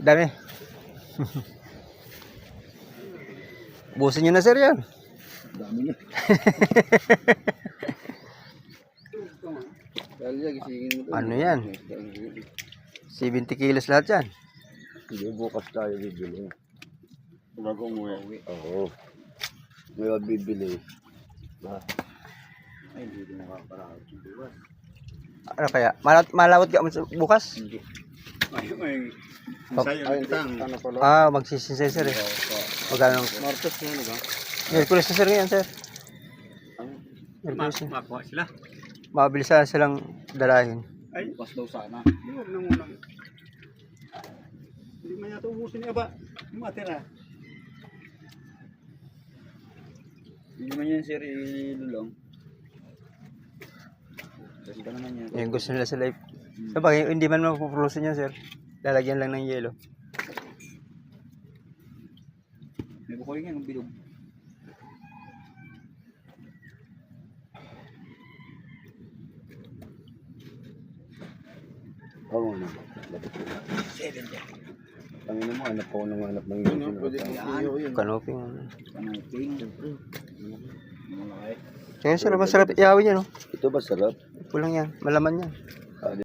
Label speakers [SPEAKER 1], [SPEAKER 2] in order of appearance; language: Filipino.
[SPEAKER 1] Dami. Busin nyo na sir yan.
[SPEAKER 2] Dami niya.
[SPEAKER 1] Ano yan? 70 kilos lahat yan.
[SPEAKER 2] Hindi, bukas tayo bibili. Bago umuwi. Oo. Ngayon bibili. Ay, hindi nakaparahot yung bukas.
[SPEAKER 1] Ano kaya? Malawot ka bukas?
[SPEAKER 2] Hindi.
[SPEAKER 1] Magsisinsay sir eh. Magkano?
[SPEAKER 2] Martes na ano ba?
[SPEAKER 1] Merkulis na sir ngayon sir. Merkulis na.
[SPEAKER 2] Makuha sila.
[SPEAKER 1] Mabilis sana silang dalahin.
[SPEAKER 2] Ay, bukas daw sana. Hindi, huwag na muna. Hindi man yata ubusin niya ba? Yung matira. Hindi man yan sir, ilulong. Kasi ka naman yan.
[SPEAKER 1] Yung gusto nila sa life. Sabagay, hindi man mapuprosin yan sir. Lalagyan lang ng yelo.
[SPEAKER 2] May bukoy nga ng bilog. Oo na. 7 yan. Tangin mo, anak ko nang anak ng yun.
[SPEAKER 1] Kanoping.
[SPEAKER 2] Kanoping.
[SPEAKER 1] Kaya sir, masarap iawin yan no?
[SPEAKER 2] Ito ba sarap?
[SPEAKER 1] Kulang yan, malaman yan.